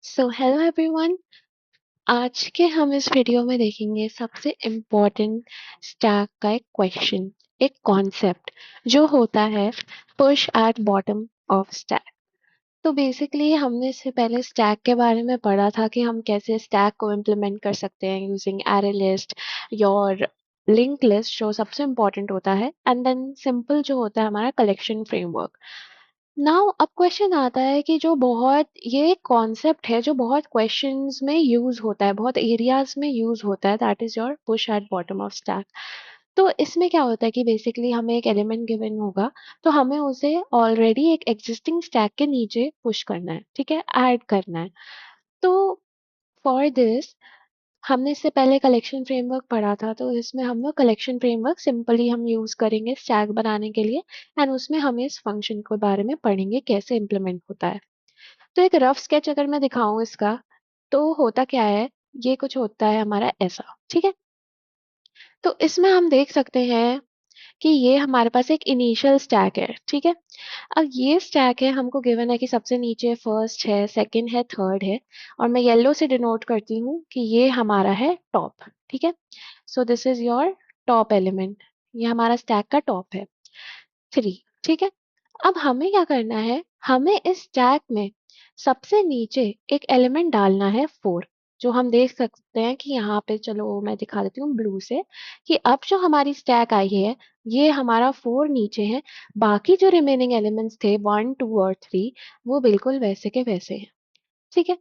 Hello everyone. आज के हम इस वीडियो में देखेंगे सबसे इम्पोर्टेंट स्टैक का एक क्वेश्चन, एक कॉन्सेप्ट जो होता है push at bottom of stack. तो बेसिकली हमने इससे पहले स्टैक के बारे में पढ़ा था कि हम कैसे स्टैक को इम्प्लीमेंट कर सकते हैं यूजिंग एरे लिस्ट और लिंक लिस्ट जो सबसे इम्पोर्टेंट होता है, एंड देन सिंपल जो होता है हमारा कलेक्शन फ्रेमवर्क। नाउ अब क्वेश्चन आता है कि जो बहुत ये कॉन्सेप्ट है जो बहुत क्वेश्चंस में यूज होता है, बहुत एरियाज में यूज होता है, that is your push at bottom of stack. तो इसमें क्या होता है कि बेसिकली हमें एक एलिमेंट गिवन होगा, तो हमें उसे ऑलरेडी एक एग्जिस्टिंग स्टैक के नीचे पुश करना है, ठीक है, ऐड करना है। तो फॉर दिस हमने इससे पहले कलेक्शन फ्रेमवर्क पढ़ा था, तो इसमें हम लोग कलेक्शन फ्रेमवर्क सिंपली हम यूज करेंगे स्टैक बनाने के लिए, एंड उसमें हम इस फंक्शन के बारे में पढ़ेंगे कैसे इम्प्लीमेंट होता है। तो एक रफ स्केच अगर मैं दिखाऊं इसका, तो होता क्या है, ये कुछ होता है हमारा ऐसा, ठीक है। तो इसमें हम देख सकते हैं कि ये हमारे पास एक इनिशियल स्टैक है, ठीक है। अब ये स्टैक है, हमको गिवन है कि सबसे नीचे फर्स्ट है, सेकंड है, थर्ड है, और मैं येलो से डिनोट करती हूँ कि ये हमारा है टॉप, ठीक है। So this is your top element, ये हमारा स्टैक का टॉप है, 3, ठीक है। अब हमें क्या करना है, हमें इस स्टैक में सबसे नीचे एक एलिमेंट डालना है 4, जो हम देख सकते हैं कि यहाँ पे, चलो मैं दिखा देती हूँ ब्लू से, कि अब जो हमारी स्टैक आई है ये हमारा 4 नीचे है, बाकी जो रिमेनिंग एलिमेंट्स थे 1 2 और 3 वो बिल्कुल वैसे के वैसे हैं, ठीक है।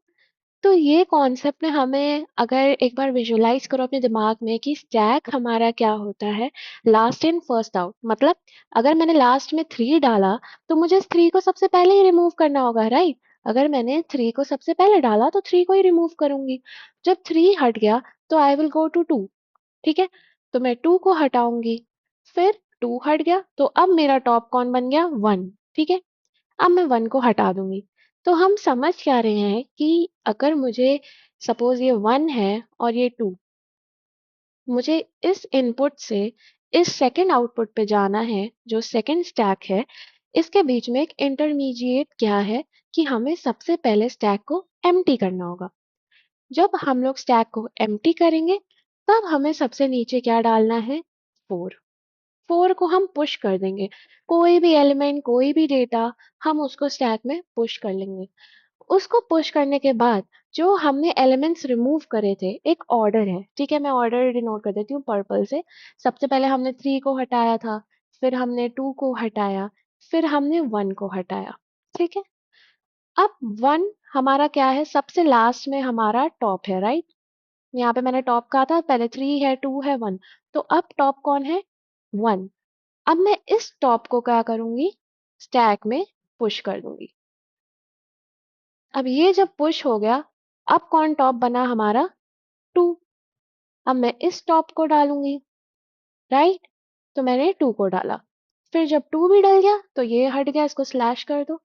तो ये कॉन्सेप्ट में हमें अगर एक बार विजुअलाइज करो अपने दिमाग में कि स्टैक हमारा क्या होता है, लास्ट इन फर्स्ट आउट, मतलब अगर मैंने लास्ट में 3 डाला तो मुझे इस 3 को सबसे पहले ही रिमूव करना होगा, राइट। अगर मैंने 3 को सबसे पहले डाला तो 3 को ही रिमूव करूंगी। जब 3 हट गया तो आई विल गो टू 2, ठीक है। तो मैं 2 को हटाऊंगी, फिर 2 हट गया तो अब मेरा टॉप कौन बन गया, 1, ठीक है। अब मैं 1 को हटा दूंगी। तो हम समझ क्या रहे हैं कि अगर मुझे सपोज ये 1 है और ये 2, मुझे इस इनपुट से इस सेकंड आउटपुट पे जाना है जो सेकंड स्टैक है, इसके बीच में एक इंटरमीडिएट क्या है कि हमें सबसे पहले स्टैक को एम्प्टी करना होगा। जब हम लोग स्टैक को एम्प्टी करेंगे तब हमें सबसे नीचे क्या डालना है, 4। 4 को हम पुश कर देंगे, कोई भी एलिमेंट कोई भी डेटा हम उसको स्टैक में पुश कर लेंगे। उसको पुश करने के बाद जो हमने एलिमेंट्स रिमूव करे थे, एक ऑर्डर है, ठीक है, मैं ऑर्डर डिनोट कर देती हूँ पर्पल से। सबसे पहले हमने 3 को हटाया था, फिर हमने 2 को हटाया, फिर हमने 1 को हटाया, ठीक है। अब 1 हमारा क्या है, सबसे लास्ट में हमारा टॉप है, राइट। यहाँ पे मैंने टॉप कहा था, पहले 3 है, 2 है, 1, तो अब टॉप कौन है, 1। अब मैं इस टॉप को क्या करूंगी, स्टैक में पुश कर दूंगी। अब ये जब पुश हो गया, अब कौन टॉप बना हमारा, 2। अब मैं इस टॉप को डालूंगी, राइट। तो मैंने 2 को डाला, फिर जब 2 भी डल गया तो ये हट गया, इसको स्लैश कर दो,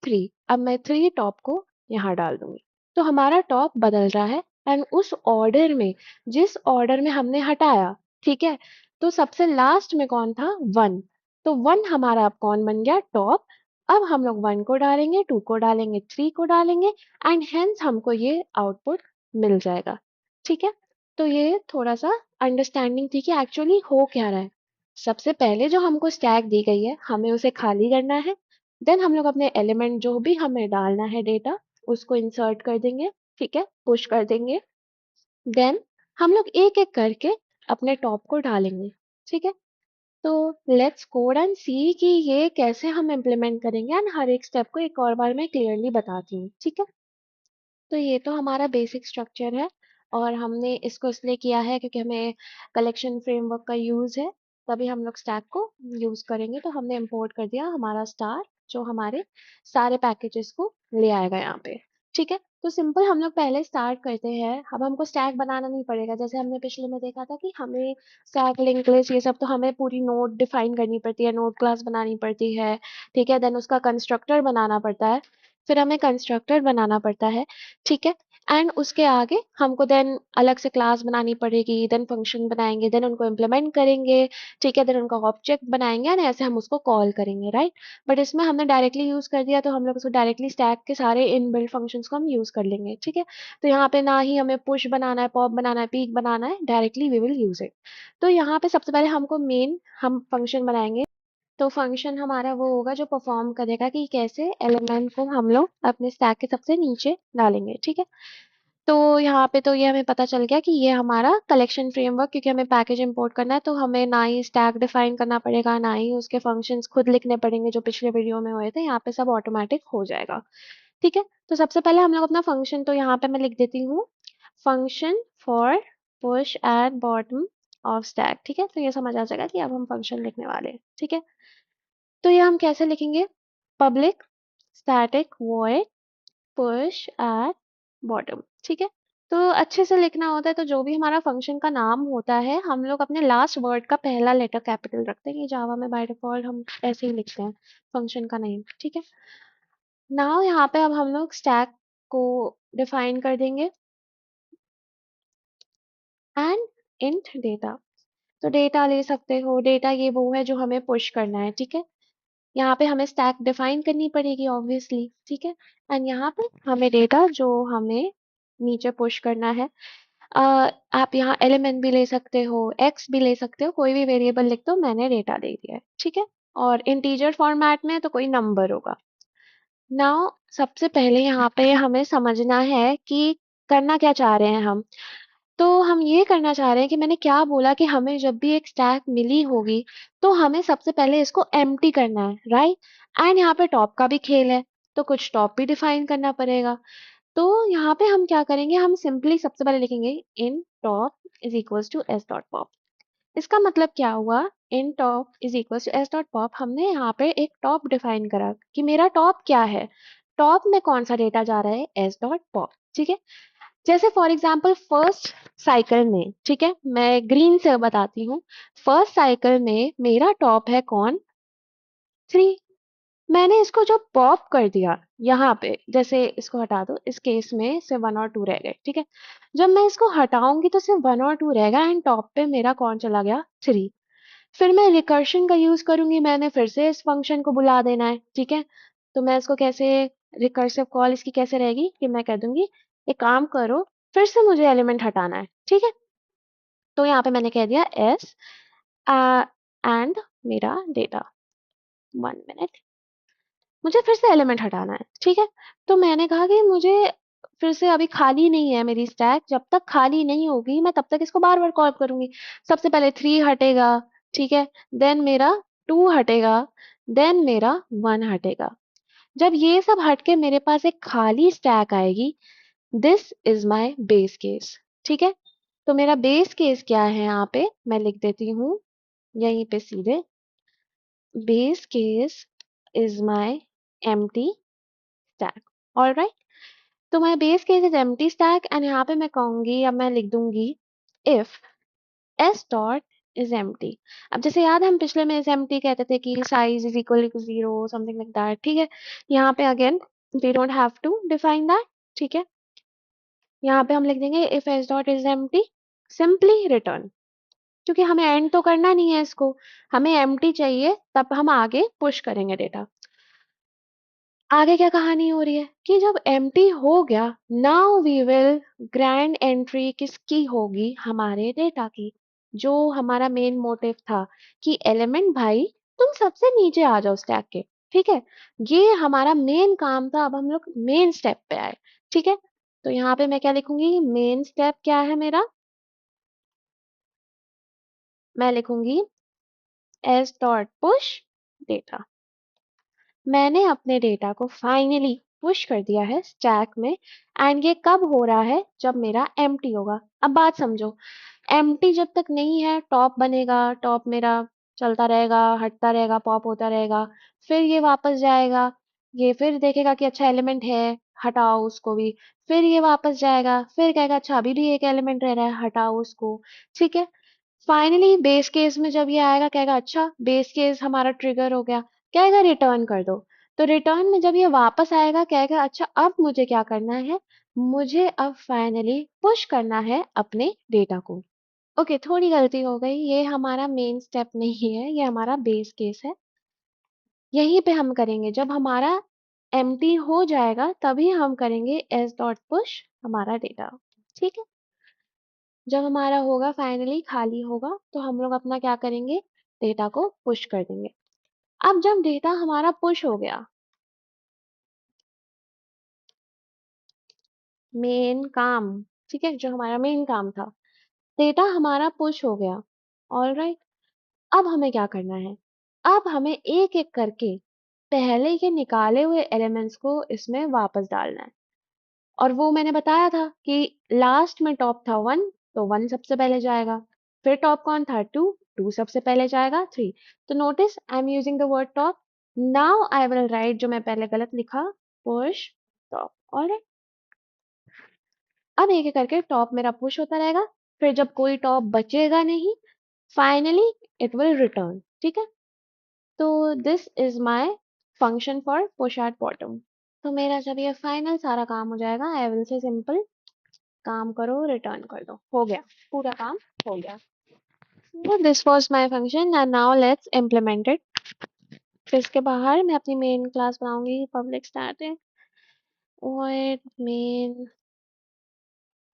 3। अब मैं 3 टॉप को यहाँ डाल दूंगी, तो हमारा टॉप बदल रहा है, एंड उस ऑर्डर में जिस ऑर्डर में हमने हटाया, ठीक है। तो सबसे लास्ट में कौन था, 1, तो 1 हमारा अब कौन बन गया, टॉप। अब हम लोग 1 को डालेंगे, 2 को डालेंगे, 3 को डालेंगे, एंड हेंस हमको ये आउटपुट मिल जाएगा, ठीक है। तो ये थोड़ा सा अंडरस्टैंडिंग थी कि एक्चुअली हो क्या रहा है। सबसे पहले जो हमको स्टैक दी गई है हमें उसे खाली करना है, देन हम लोग अपने एलिमेंट जो भी हमें डालना है डेटा उसको इंसर्ट कर देंगे, ठीक है, पुश कर देंगे। देन हम लोग एक एक करके अपने टॉप को डालेंगे, ठीक है। तो लेट्स कोड एंड सी कि ये कैसे हम इम्प्लीमेंट करेंगे, एंड हर एक स्टेप को एक और बार मैं क्लियरली बताती हूँ, ठीक है। तो ये तो हमारा बेसिक स्ट्रक्चर है, और हमने इसको इसलिए किया है क्योंकि हमें कलेक्शन फ्रेमवर्क का यूज़ है, तभी हम लोग स्टैक को यूज़ करेंगे। तो हमने इंपोर्ट कर दिया हमारा स्टार, जो हमारे सारे पैकेजेस को ले आएगा यहाँ पे, ठीक है। तो सिंपल हम लोग पहले स्टार्ट करते हैं, अब हमको स्टैक बनाना नहीं पड़ेगा, जैसे हमने पिछले में देखा था कि हमें स्टैक लिंक लिस्ट ये सब तो हमें पूरी नोड डिफाइन करनी पड़ती है, नोड क्लास बनानी पड़ती है, ठीक है। देन उसका कंस्ट्रक्टर बनाना पड़ता है, फिर हमें कंस्ट्रक्टर बनाना पड़ता है, ठीक है। एंड उसके आगे हमको देन अलग से क्लास बनानी पड़ेगी, देन फंक्शन बनाएंगे, देन उनको इम्प्लीमेंट करेंगे, ठीक है, देन उनका ऑब्जेक्ट बनाएंगे एंड ऐसे हम उसको कॉल करेंगे, राइट। बट इसमें हमने डायरेक्टली यूज कर दिया तो हम लोग उसको डायरेक्टली स्टैक के सारे इनबिल्ट फंक्शंस को हम यूज कर लेंगे, ठीक है। तो यहाँ पे ना ही हमें पुश बनाना है, पॉप बनाना है, पीक बनाना है, directly we will use it. तो यहाँ पे सबसे पहले हमको मेन हम फंक्शन बनाएंगे। तो फंक्शन हमारा वो होगा जो परफॉर्म करेगा कि कैसे एलिमेंट को हम लोग अपने स्टैक के सबसे नीचे डालेंगे, ठीक है। तो यहाँ पे तो ये हमें पता चल गया कि ये हमारा कलेक्शन फ्रेमवर्क, क्योंकि हमें पैकेज इंपोर्ट करना है तो हमें ना ही स्टैक डिफाइन करना पड़ेगा, ना ही उसके फंक्शंस खुद लिखने पड़ेंगे जो पिछले वीडियो में हुए थे, यहाँ पे सब ऑटोमेटिक हो जाएगा, ठीक है। तो सबसे पहले हम लोग अपना फंक्शन, तो यहाँ पे मैं लिख देती हूँ function for push at bottom of stack, ठीक है। तो ये समझ आ जाएगा कि अब हम फंक्शन लिखने वाले हैं, ठीक है। तो ये हम कैसे लिखेंगे, public static void push at bottom, ठीक है। तो अच्छे से लिखना होता है तो जो भी हमारा फंक्शन का नाम होता है हम लोग अपने लास्ट वर्ड का पहला लेटर कैपिटल रखते हैं, जावा में बाय डिफॉल्ट हम ऐसे ही लिखते हैं फंक्शन का नेम, ठीक है। नाउ यहाँ पे अब हम लोग स्टैक को डिफाइन कर देंगे एंड इंट डेटा। तो डेटा ले सकते हो, डेटा ये वो है जो हमें पुश करना है, ठीक है। यहाँ पे हमें स्टैक डिफाइन करनी पड़ेगी ऑब्वियसली, ठीक है। एंड यहाँ पे हमें डेटा जो हमें नीचे पुश करना है, आप यहाँ एलिमेंट भी ले सकते हो, एक्स भी ले सकते हो, कोई भी वेरिएबल लिख दो, मैंने डेटा दे दिया है, ठीक है। और इंटीजर फॉर्मेट में तो कोई नंबर होगा। नाउ सबसे पहले यहाँ पे हमें समझना है कि करना क्या चाह रहे हैं हम। तो हम ये करना चाह रहे हैं कि मैंने क्या बोला कि हमें जब भी एक स्टैक मिली होगी तो हमें सबसे पहले इसको एम्प्टी करना है, राइट। एंड यहाँ पे टॉप का भी खेल है तो कुछ टॉप भी डिफाइन करना पड़ेगा। तो यहाँ पे हम क्या करेंगे, हम सिंपली सबसे पहले लिखेंगे int top is equals to S dot pop. इसका मतलब क्या हुआ, int top is equals to S dot pop, हमने यहाँ पे एक टॉप डिफाइन करा कि मेरा टॉप क्या है, टॉप में कौन सा डेटा जा रहा है, एस डॉट पॉप, ठीक है। जैसे फॉर एग्जाम्पल फर्स्ट साइकिल में, ठीक है, मैं ग्रीन से बताती हूँ। फर्स्ट साइकिल में मेरा टॉप है कौन, 3। मैंने इसको जब पॉप कर दिया यहाँ पे, जैसे इसको हटा दो, इस केस में सिर्फ 1 और 2 रह गए, ठीक है। जब मैं इसको हटाऊंगी तो सिर्फ 1 और 2 रहेगा एंड टॉप पे मेरा कौन चला गया, 3। फिर मैं रिकर्शन का यूज करूंगी, मैंने फिर से इस फंक्शन को बुला देना है, ठीक है। तो मैं इसको कैसे, रिकर्सिव कॉल इसकी कैसे रहेगी कि मैं कह दूंगी एक काम करो, फिर से मुझे एलिमेंट हटाना है, ठीक है। तो यहाँ पे मैंने कह दिया एस एंड मेरा डेटा, 1 मिनट, मुझे फिर से एलिमेंट हटाना है, ठीक है। तो मैंने कहा कि मुझे फिर से अभी खाली नहीं है मेरी स्टैक, जब तक खाली नहीं होगी मैं तब तक इसको बार बार कॉल करूंगी। सबसे पहले 3 हटेगा, ठीक है, देन मेरा 2 हटेगा, देन मेरा 1 हटेगा। जब ये सब हट के मेरे पास एक खाली स्टैक आएगी, this is my base case, ठीक है। तो मेरा बेस केस क्या है, यहाँ पे मैं लिख देती हूँ यहीं पे सीधे, base case is my empty stack, alright. तो my base case is empty stack and यहाँ पे मैं कहूंगी, अब मैं लिख दूंगी if S dot is empty. अब जैसे याद है हम पिछले में इज एम्प्टी कहते थे कि size is equal to 0 something like that, ठीक है। यहाँ पे again we don't have to define that, ठीक है। यहाँ पे हम लिख देंगे if S dot is empty, simply return, क्योंकि हमें एंड तो करना नहीं है इसको, हमें एम्प्टी चाहिए तब हम आगे पुश करेंगे डेटा। आगे क्या कहानी हो रही है कि जब एम्प्टी हो गया, now we will grand entry किसकी होगी, हमारे डेटा की, जो हमारा मेन मोटिव था कि एलिमेंट भाई तुम सबसे नीचे आ जाओ स्टैक के, ठीक है। ये हमारा मेन काम था, अब हम लोग मेन स्टेप पे आए, ठीक है। तो यहाँ पे मैं क्या लिखूंगी, मेन स्टेप क्या है मेरा, मैं लिखूंगी एस डॉट पुश डेटा। मैंने अपने डेटा को फाइनली पुश कर दिया है स्टैक में एंड ये कब हो रहा है, जब मेरा एम्प्टी होगा। अब बात समझो, एम्प्टी जब तक नहीं है टॉप बनेगा, टॉप मेरा चलता रहेगा, हटता रहेगा, पॉप होता रहेगा, फिर ये वापस जाएगा, ये फिर देखेगा कि अच्छा एलिमेंट है, हटाओ उसको भी, फिर ये वापस जाएगा, फिर कहेगा अच्छा अभी भी एक एलिमेंट रह रहा है, हटाओ उसको, ठीक है। फाइनली बेस केस में जब ये आएगा कहेगा अच्छा बेस केस हमारा ट्रिगर हो गया, कहेगा रिटर्न कर दो। तो रिटर्न में जब ये वापस आएगा कहेगा अच्छा अब मुझे क्या करना है, मुझे अब फाइनली पुश करना है अपने डेटा को। ओके, थोड़ी गलती हो गई, ये हमारा मेन स्टेप नहीं है, ये हमारा बेस केस है। यहीं पे हम करेंगे, जब हमारा एम्प्टी हो जाएगा तभी हम करेंगे एस डॉट पुश हमारा डेटा। ठीक है, जब हमारा होगा फाइनली खाली होगा तो हम लोग अपना क्या करेंगे, डेटा को पुश कर देंगे। अब जब डेटा हमारा पुश हो गया, मेन काम, ठीक है, जो हमारा मेन काम था, डेटा हमारा पुश हो गया। ऑलराइट, अब हमें क्या करना है, अब हमें एक एक करके पहले के निकाले हुए एलिमेंट्स को इसमें वापस डालना है। और वो मैंने बताया था कि लास्ट में टॉप था 1, तो 1 सबसे पहले जाएगा। फिर टॉप कौन था 2, 2 सबसे पहले जाएगा 3। तो notice I am using the word top. Now I will right, जो मैं पहले गलत लिखा, पुश टॉप। ऑलराइट, अब एक एक करके टॉप मेरा पुश होता रहेगा। फिर जब कोई टॉप बचेगा नहीं, फाइनली इट विल रिटर्न। ठीक है, तो this is my function for push at bottom. तो मेरा जब ये फाइनल सारा काम हो जाएगा, आई विल से सिंपल, काम करो रिटर्न कर दो, हो गया, पूरा काम हो गया। So this was my function and now let's implement it। फिर इसके बाहर मैं अपनी मेन क्लास बनाऊंगी, पब्लिक स्टैटिक void मेन,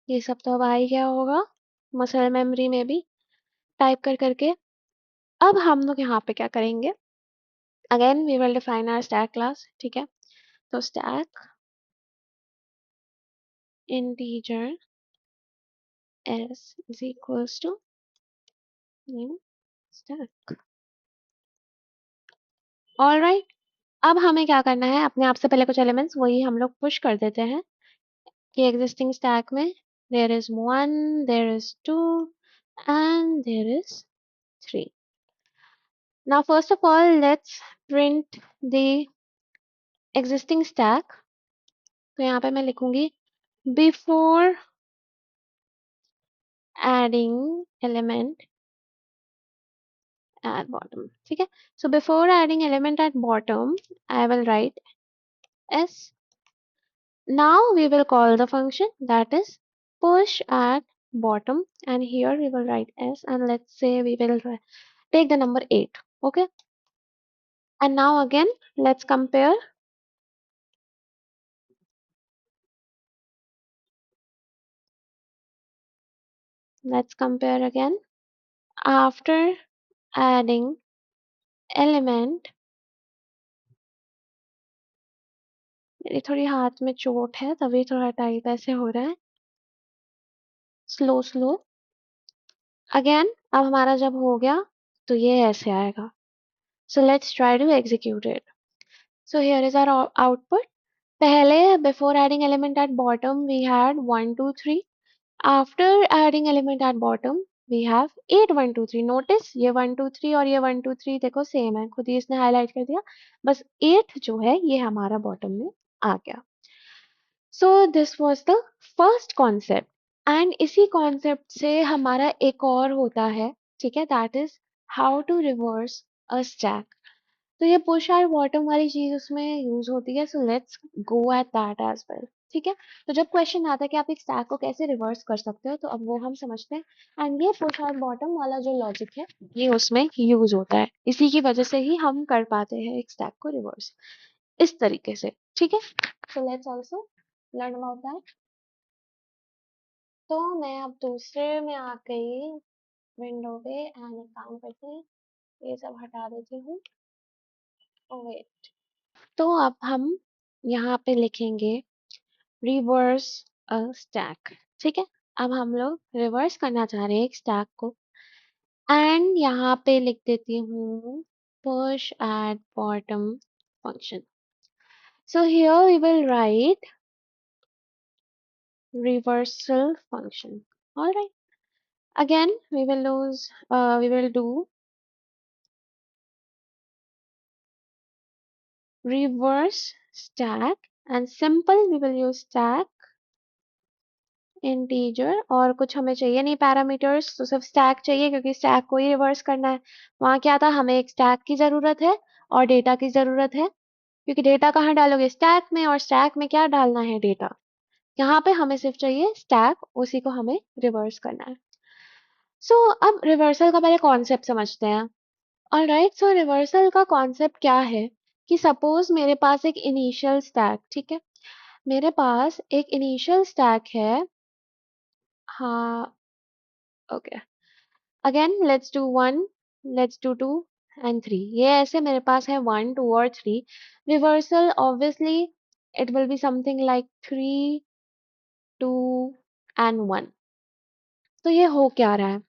ये सब तो अब आ ही गया होगा मसल मेमोरी में भी टाइप कर करके। अब हम लोग यहाँ पे क्या करेंगे, again we will define our stack class. ठीक है, तो stack integer s is equals to new stack। Alright, अब हमें क्या करना है, अपने आप से पहले कुछ एलिमेंट्स वही हम लोग पुश कर देते हैं कि एग्जिस्टिंग स्टैक में there is 1, there is 2 and there is 3। Now first of all let's print the existing stack. तो यहाँ पे मैं लिखूंगी before adding element at bottom. ठीक है, so before adding element at bottom I will write s। Now we will call the function that is push at bottom, and here we will write s, and let's say we will take the number 8. Okay, and now again let's compare. Let's compare again. After adding element, मेरी थोड़ी हाथ में चोट है तभी थोड़ा type ऐसे हो रहा है, स्लो स्लो। अगेन अब हमारा जब हो गया तो ये ऐसे आएगा। So let's try to execute it. So here is our output. पहले before adding element at bottom we had 1 2 3। After adding element at bottom we have 8 1 2 3। Notice ये 1 2 3 और ये 1 2 3 देखो सेम है, खुद ही इसने हाईलाइट कर दिया, बस 8 जो है ये हमारा बॉटम में आ गया। So this was the first concept and इसी कॉन्सेप्ट से हमारा एक और होता है, ठीक है, that is how to reverse a stack. तो ये पुश और बॉटम वाली चीज उसमें यूज होती है, so let's go at that as well. ठीक है, तो जब क्वेश्चन आता है कि आप एक स्टैक को कैसे रिवर्स कर सकते हो, तो अब वो हम समझते हैं एंड ये पुश और बॉटम वाला जो लॉजिक है ये उसमें यूज होता है, इसी की वजह से ही हम कर पाते हैं एक स्टैक को रिवर्स इस तरीके से। ठीक है, so let's also learn about that. तो मैं अब दूसरे में आ गई विंडो पे एंड एक काम करती हूँ, ये सब हटा देती हूँ। वेट, तो अब हम यहाँ पे लिखेंगे रिवर्स अ स्टैक। ठीक है, अब हम लोग रिवर्स करना चाह रहे हैं एक स्टैक को एंड यहाँ पे लिख देती हूँ push at bottom function. So here we will write reversal function। All right, again we will do reverse stack and simple we will use stack integer, और कुछ हमें चाहिए नहीं पैरामीटर्स, तो सिर्फ स्टैक चाहिए क्योंकि स्टैक को ही रिवर्स करना है। वहां क्या था, हमें एक स्टैक की जरूरत है और डेटा की जरूरत है, क्योंकि डेटा कहाँ डालोगे स्टैक में, और स्टैक में क्या डालना है डेटा, यहाँ पे हमें सिर्फ चाहिए स्टैक, उसी को हमें रिवर्स करना है। सो अब रिवर्सल का पहले कॉन्सेप्ट समझते हैं। ऑलराइट, सो रिवर्सल का कॉन्सेप्ट क्या है कि सपोज मेरे पास एक इनिशियल स्टैक, ठीक है, मेरे पास एक इनिशियल स्टैक है। हाँ, okay, again let's do 1, let's do 2 and 3। ये ऐसे मेरे पास है 1, 2 और 3। Reversal obviously it will be something like 3, 2 and 1। तो ये हो क्या रहा है?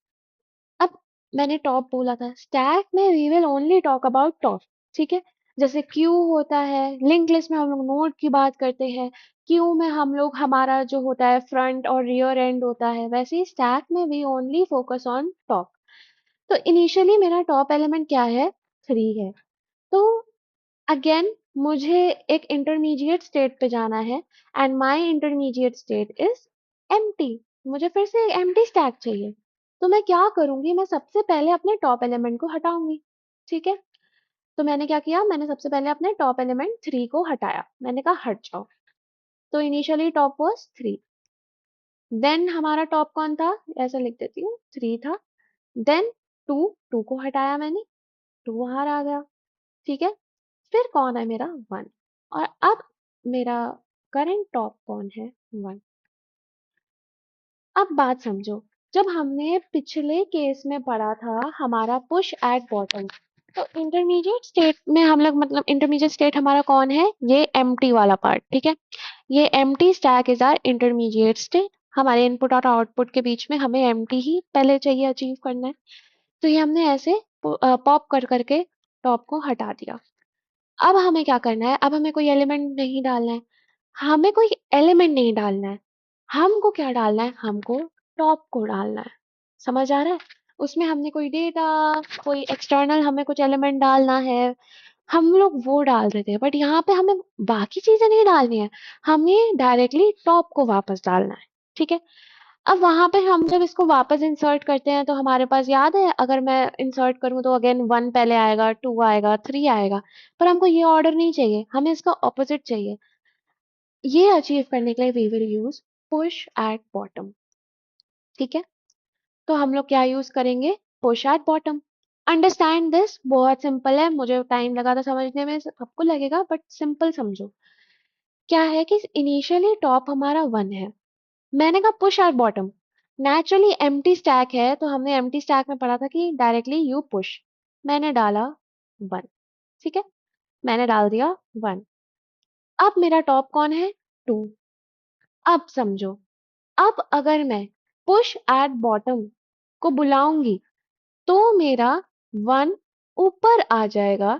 अब मैंने टॉप बोला था, स्टैक में we will only talk about top, ठीक है। जैसे क्यू होता है, लिंक लिस्ट में हम लोग नोड की बात करते हैं, क्यू में हम लोग हमारा जो होता है फ्रंट और रियर एंड होता है, वैसे ही स्टैक में we only focus on top. तो इनिशियली मेरा टॉप एलिमेंट क्या है? 3 है। तो अगेन मुझे एक इंटरमीडिएट स्टेट पे जाना है and my intermediate state is empty. मुझे फिर से एम्प्टी स्टैक चाहिए। तो मैं क्या करूंगी? मैं सबसे पहले अपने टॉप एलिमेंट को हटाऊंगी, ठीक है। तो मैंने क्या किया? मैंने सबसे पहले अपने टॉप एलिमेंट 3 को हटाया। मैंने कहा हट जाओ। तो इनिशियली टॉप वाज 3। देन हमारा टॉप कौन था? ऐसा लिख देती हूँ, 3 था। देन 2, 2 को हटाया मैंने, 2 बाहर आ गया, ठीक है। फिर कौन है मेरा? 1। और अब मेरा करंट टॉप कौन है? 1। अब बात समझो, जब हमने पिछले केस में पढ़ा था हमारा पुश एट बॉटम, तो इंटरमीडिएट स्टेट में हम लोग, मतलब इंटरमीडिएट स्टेट हमारा कौन है? ये एम्प्टी वाला पार्ट, ठीक है। ये empty stack is our intermediate state. हमारे इनपुट और आउटपुट के बीच में हमें एम्प्टी ही पहले चाहिए अचीव करना है। तो ये हमने ऐसे पॉप कर करके टॉप को हटा दिया। अब हमें क्या करना है? अब हमें कोई एलिमेंट नहीं डालना है। हमें कोई एलिमेंट नहीं डालना है। हमको क्या डालना है? हमको टॉप को डालना है। समझ आ रहा है? उसमें हमने कोई डेटा, कोई एक्सटर्नल हमें कुछ एलिमेंट डालना है, हम लोग वो डाल देते हैं। बट यहाँ पे हमें बाकी चीजें नहीं डालनी है, हमें डायरेक्टली टॉप को वापस डालना है, ठीक है। अब वहां पे हम जब इसको वापस इंसर्ट करते हैं तो हमारे पास याद है, अगर मैं इंसर्ट करूँ तो अगेन 1 पहले आएगा, 2 आएगा, 3 आएगा। पर हमको ये ऑर्डर नहीं चाहिए, हमें इसका ऑपोजिट चाहिए। ये अचीव करने के लिए we will use push at bottom, ठीक है। तो हम लोग क्या यूज करेंगे? Push at bottom. Understand this, बहुत सिंपल है, मुझे टाइम लगा था समझने में, आपको लगेगा बट सिंपल समझो। क्या है कि इनिशियली टॉप हमारा 1 है, मैंने कहा push at bottom. Naturally empty stack है, तो हमने एम्प्टी स्टैक में पढ़ा था कि डायरेक्टली यू पुश। मैंने डाला 1, ठीक है, मैंने डाल दिया 1। अब मेरा टॉप कौन है? 2। अब समझो, अब अगर मैं पुश एट बॉटम को बुलाऊंगी तो मेरा 1 ऊपर आ जाएगा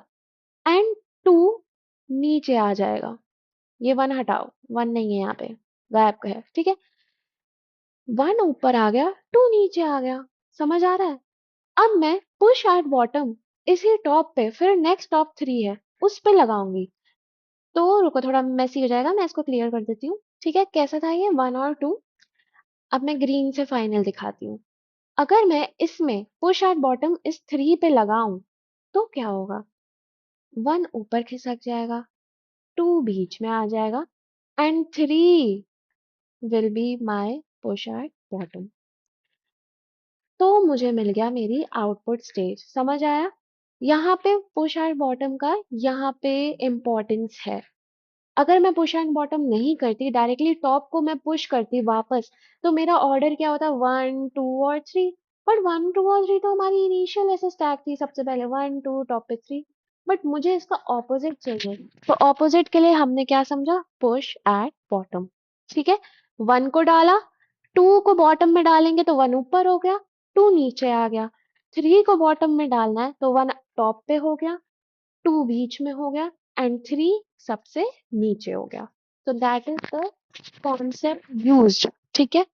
एंड 2 नीचे आ जाएगा। ये 1 हटाओ, 1 नहीं है यहाँ पे, गायब है, ठीक है। 1 ऊपर आ गया, 2 नीचे आ गया। समझ आ रहा है? अब मैं पुश एट बॉटम इसी टॉप पे, फिर नेक्स्ट टॉप 3 है, उस पे लगाऊंगी। तो रुको, थोड़ा मेसी हो जाएगा, मैं इसको क्लियर कर देती हूँ, ठीक है। कैसा था ये 1 और 2? अब मैं ग्रीन से फाइनल दिखाती हूँ। अगर मैं इसमें पुश एट बॉटम इस 3 पे लगाऊं तो क्या होगा? 1 ऊपर खिसक जाएगा, 2 बीच में आ जाएगा and 3 will be my push at bottom. तो मुझे मिल गया मेरी आउटपुट स्टेज। समझ आया? यहाँ पे पुश एंड बॉटम का यहाँ पे इम्पोर्टेंस है। अगर मैं पुश एंड बॉटम नहीं करती, डायरेक्टली टॉप को मैं पुश करती वापस, तो मेरा ऑर्डर क्या होता? 1, 2 और 3। बट 1, 2 और 3 तो हमारी इनिशियल ऐसे स्टैक थी, सबसे पहले 1, 2 टॉप पे 3। बट मुझे इसका ऑपोजिट चाहिए, तो ऑपोजिट के लिए हमने क्या समझा? पुश एट बॉटम, ठीक है। 1 को डाला, 2 को बॉटम में डालेंगे तो 1 ऊपर हो गया, 2 नीचे आ गया। 3 को बॉटम में डालना है तो 1 टॉप पे हो गया, 2 बीच में हो गया एंड 3 सबसे नीचे हो गया। तो that is the concept used, ठीक है।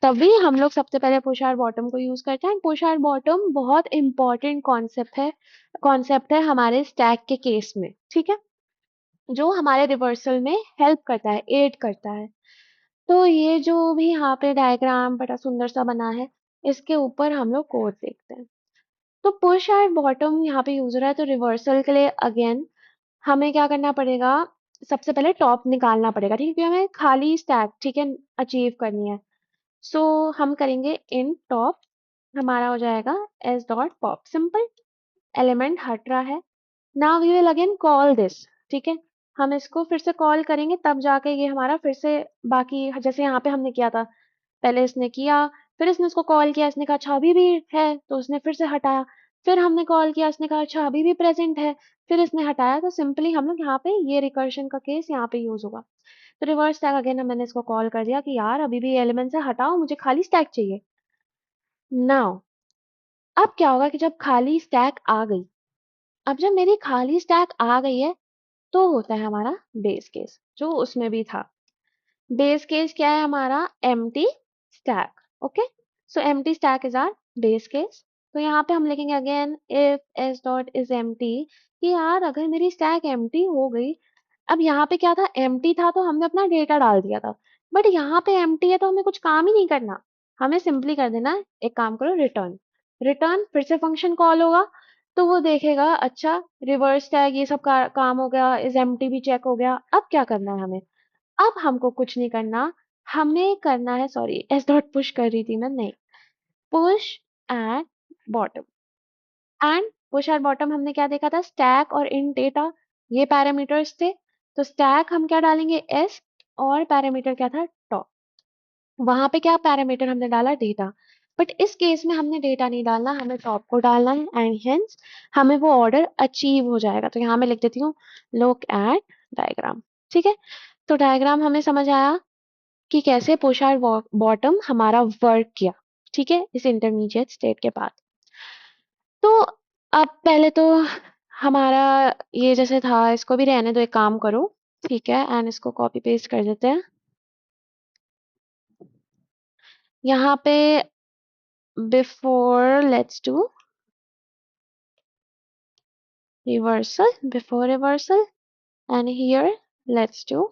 तभी हम लोग सबसे पहले पुश आर बॉटम को यूज करते हैं। पुश आर बॉटम बहुत इंपॉर्टेंट कॉन्सेप्ट है हमारे स्टैक के केस में, ठीक है, जो हमारे रिवर्सल में हेल्प करता है, एड करता है। तो ये जो भी यहाँ पे डायग्राम बड़ा सुंदर सा बना है, इसके ऊपर हम लोग कोड देखते हैं। तो पुश एट बॉटम यहाँ पे यूज हो रहा है, तो रिवर्सल के लिए अगेन हमें क्या करना पड़ेगा? सबसे पहले टॉप निकालना पड़ेगा, ठीक है, क्योंकि हमें खाली स्टैक, ठीक है, अचीव करनी है। सो हम करेंगे इन टॉप, हमारा हो जाएगा S dot pop, simple, element हट रहा है। Now we will again call this, ठीक है, हम इसको फिर से कॉल करेंगे तब जाके ये हमारा फिर से बाकी, जैसे यहाँ पे हमने किया था, पहले इसने किया, फिर इसने उसको कॉल किया, इसने कहा अच्छा अभी भी है, तो उसने फिर से हटाया, फिर हमने कॉल किया, इसने कहा अच्छा अभी भी प्रेजेंट है, फिर इसने हटाया, तो सिंपली हम लोग यहाँ पे ये रिकर्शन का केस यहाँ पे यूज होगा। तो रिवर्स स्टैक अगेन मैंने इसको कॉल कर दिया कि यार अभी भी एलिमेंट से हटाओ, मुझे खाली स्टैक चाहिए। नाउ अब क्या होगा कि जब खाली स्टैक आ गई, अब जब मेरी खाली स्टैक आ गई है, तो होता है हमारा बेस केस, जो उसमें भी था। बेस केस क्या है हमारा? Empty stack. Okay, so empty stack is our base case. तो यहाँ पे हम लिखेंगे again if S dot is empty, कि यार अगर मेरी स्टैक एम्प्टी हो गई, अब यहाँ पे क्या था, एम्प्टी था तो हमने अपना डेटा डाल दिया था, बट यहाँ पे एम्प्टी है तो हमें कुछ काम ही नहीं करना, हमें सिंपली कर देना है, एक काम करो, रिटर्न। रिटर्न फिर से फंक्शन कॉल होगा, तो वो देखेगा अच्छा रिवर्स टैग ये सब काम हो गया, इज एम्प्टी भी चेक हो गया, अब क्या करना है हमें? अब हमको कुछ नहीं करना, हमें करना है, सॉरी एस डॉट पुश कर रही थी मैं, नहीं, push at bottom. And push at bottom हमने क्या देखा था, स्टैक और इन डेटा, ये पैरामीटर्स थे। तो स्टैक हम क्या डालेंगे, एस, और पैरामीटर क्या था, टॉप। वहां पे क्या पैरामीटर हमने डाला, डेटा, बट इस केस में हमने डेटा नहीं डालना, हमें टॉप को डालना है, एंड हेंस हमें वो ऑर्डर अचीव हो जाएगा। तो यहाँ मैं लिख देती हूँ लुक एट डायग्राम, ठीक है। तो डायग्राम हमें समझ आया कि कैसे पुश एट बॉटम हमारा वर्क किया, ठीक है, इस इंटरमीडिएट स्टेट के बाद। तो अब पहले तो हमारा ये जैसे था, इसको भी रहने दो, एक काम करो, ठीक है, एंड इसको कॉपी पेस्ट कर देते हैं यहाँ पे। Before let's do reversal, before reversal, and here let's do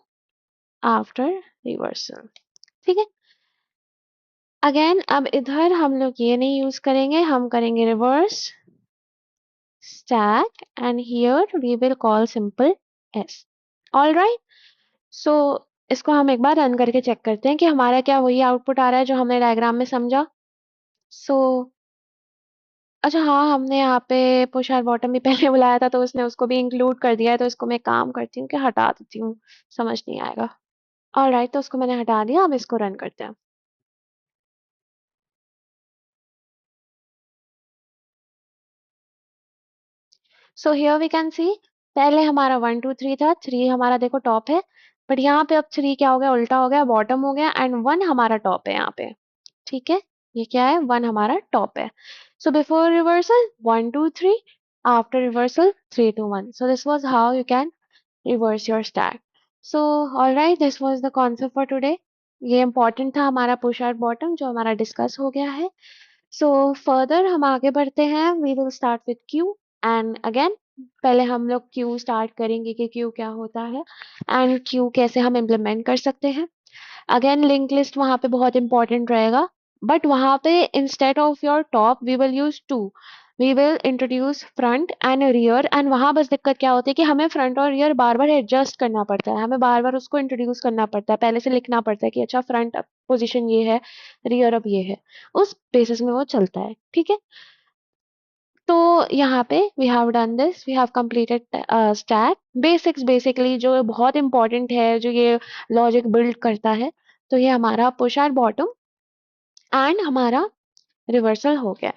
after reversal, ठीक है। अगेन अब इधर हम लोग ये नहीं यूज करेंगे, हम करेंगे reverse stack, and here we will call simple s, all right। सो इसको हम एक बार रन करके चेक करते हैं कि हमारा क्या वही आउटपुट आ रहा है जो हमने डायग्राम में समझा। सो अच्छा हाँ, हमने यहाँ पे पुश और बॉटम भी पहले बुलाया था, तो उसने उसको भी इंक्लूड कर दिया है, तो इसको मैं काम करती हूँ कि हटा देती हूँ, समझ नहीं आएगा। ऑलराइट, तो उसको मैंने हटा दिया, अब इसको रन करते हैं। So here we can see, पहले हमारा 1 2 3 था, 3 हमारा देखो टॉप है, बट यहाँ पे अब 3 क्या हो गया, उल्टा हो गया, बॉटम हो गया, एंड 1 हमारा टॉप है यहाँ पे, ठीक है, ये क्या है, 1 हमारा टॉप है। So before reversal 1 2 3, after reversal 3 2 1, so this was how you can reverse your stack. So, alright, this was the concept for today. ये important था हमारा push और bottom जो हमारा discuss हो गया है। So, further हम आगे बढ़ते हैं, we will start with queue, and again पहले हम लोग queue start करेंगे कि queue क्या होता है and queue कैसे हम implement कर सकते हैं। अगेन लिंक लिस्ट वहां पे बहुत इंपॉर्टेंट रहेगा, बट वहां पे instead of your top we will use two, we will introduce front and rear, and वहां बस दिक्कत क्या होती है कि हमें फ्रंट और रियर बार बार एडजस्ट करना पड़ता है, हमें बार बार उसको इंट्रोड्यूस करना पड़ता है, पहले से लिखना पड़ता है कि अच्छा फ्रंट पोजीशन ये है, रियर अब ये है, उस बेसिस में वो चलता है, ठीक है। तो यहाँ पे we have done this, we have completed stack basics, basically जो बहुत इंपॉर्टेंट है, जो ये लॉजिक बिल्ड करता है। तो ये हमारा पुश और बॉटम एंड हमारा रिवर्सल हो गया।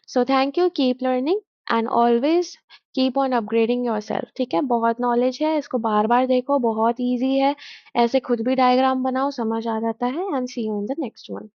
So thank you, keep learning and always keep on upgrading your self, ठीक है, बहुत नॉलेज है, इसको बार बार देखो, बहुत ईजी है, ऐसे खुद भी डायग्राम बनाओ, समझ आ जाता है, and see you in the next one.